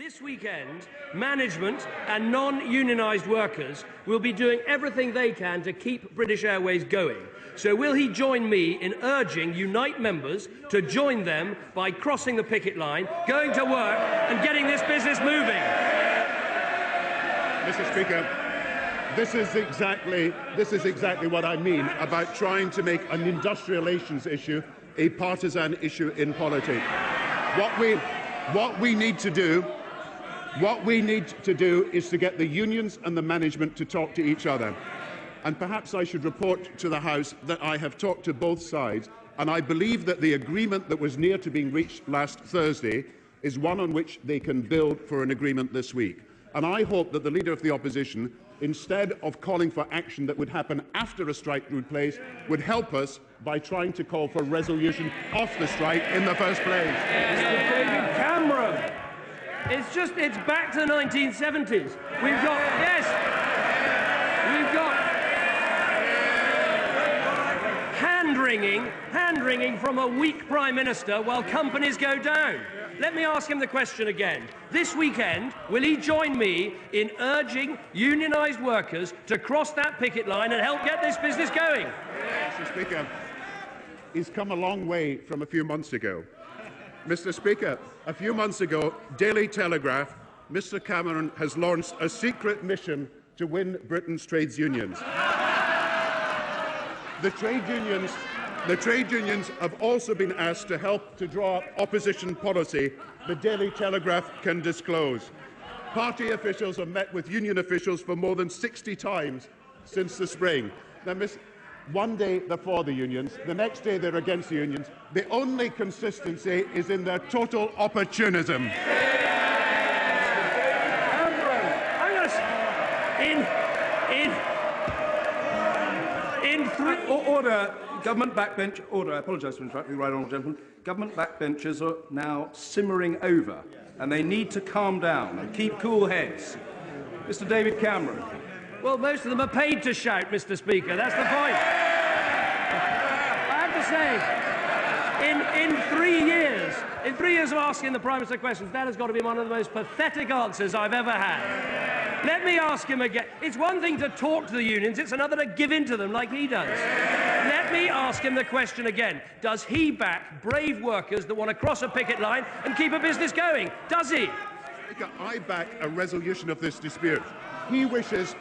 This weekend, management and non-unionised workers will be doing everything they can to keep British Airways going. So will he join me in urging Unite members to join them by crossing the picket line, going to work and getting this business moving? Mr. Speaker, this is exactly what I mean about trying to make an industrial relations issue a partisan issue in politics. What we need to do is to get the unions and the management to talk to each other. And perhaps I should report to the House that I have talked to both sides, and I believe that the agreement that was near to being reached last Thursday is one on which they can build for an agreement this week. And I hope that the Leader of the Opposition, instead of calling for action that would happen after a strike took place, would help us by trying to call for resolution of the strike in the first place. Mr. David Cameron. It's back to the 1970s. We've got hand-wringing from a weak Prime Minister while companies go down. Let me ask him the question again. This weekend, will he join me in urging unionised workers to cross that picket line and help get this business going? Mr. Speaker, he's come a long way from a few months ago. Mr. Speaker, a few months ago, Daily Telegraph, Mr. Cameron has launched a secret mission to win Britain's trades unions. The trade unions have also been asked to help to draw up opposition policy the Daily Telegraph can disclose. Party officials have met with union officials for more than 60 times since the spring. Now, one day they're for the unions, the next day they're against the unions. The only consistency is in their total opportunism. Order. Government backbench. Order. I apologise for interrupting you, right honourable gentleman. Government backbenchers are now simmering over, and they need to calm down and keep cool heads. Mr. David Cameron. Well, most of them are paid to shout, Mr. Speaker. That's the point. I have to say, in 3 years of asking the Prime Minister questions, that has got to be one of the most pathetic answers I've ever had. Let me ask him again. It's one thing to talk to the unions, it's another to give in to them like he does. Let me ask him the question again. Does he back brave workers that want to cross a picket line and keep a business going? Does he? I back a resolution of this dispute. He wishes.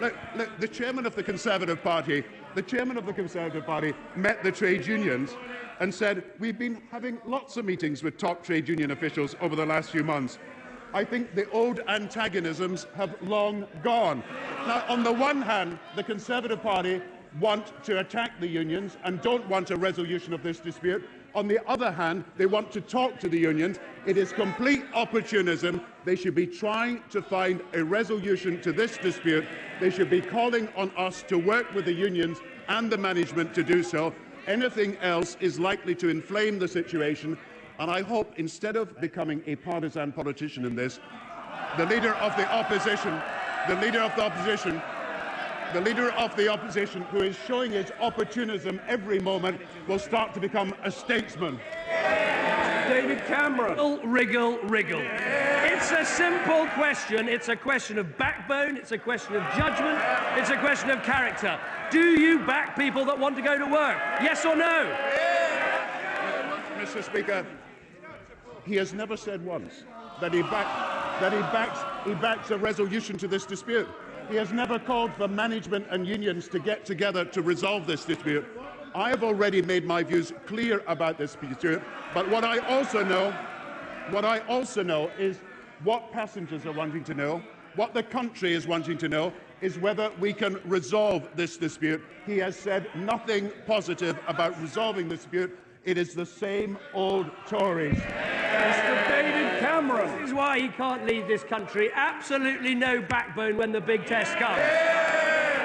Look, the chairman of the Conservative Party met the trade unions and said, we've been having lots of meetings with top trade union officials over the last few months. I think the old antagonisms have long gone. Now, on the one hand, the Conservative Party want to attack the unions and don't want a resolution of this dispute. On the other hand, they want to talk to the unions. It is complete opportunism. They should be trying to find a resolution to this dispute. They should be calling on us to work with the unions and the management to do so. Anything else is likely to inflame the situation. And I hope, instead of becoming a partisan politician in this, the leader of the opposition, who is showing his opportunism every moment, will start to become a statesman. David Cameron. Wriggle. It's a simple question. It's a question of backbone. It's a question of judgment. It's a question of character. Do you back people that want to go to work? Yes or no? Mr. Speaker, he has never said once that he backs a resolution to this dispute. He has never called for management and unions to get together to resolve this dispute. I have already made my views clear about this dispute, but what I also know is what passengers are wanting to know, what the country is wanting to know, is whether we can resolve this dispute. He has said nothing positive about resolving the dispute. It is the same old Tories. Mr. David Cameron. This is why he can't lead this country. Absolutely no backbone when the big test comes.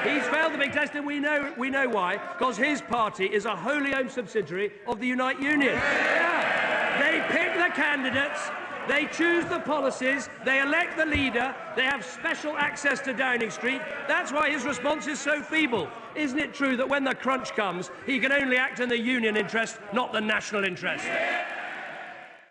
He's failed the big test, and we know why. Because his party is a wholly owned subsidiary of the Unite Union. Yeah. They pick the candidates. They choose the policies, they elect the leader, they have special access to Downing Street. That's why his response is so feeble. Isn't it true that when the crunch comes, he can only act in the union interest, not the national interest?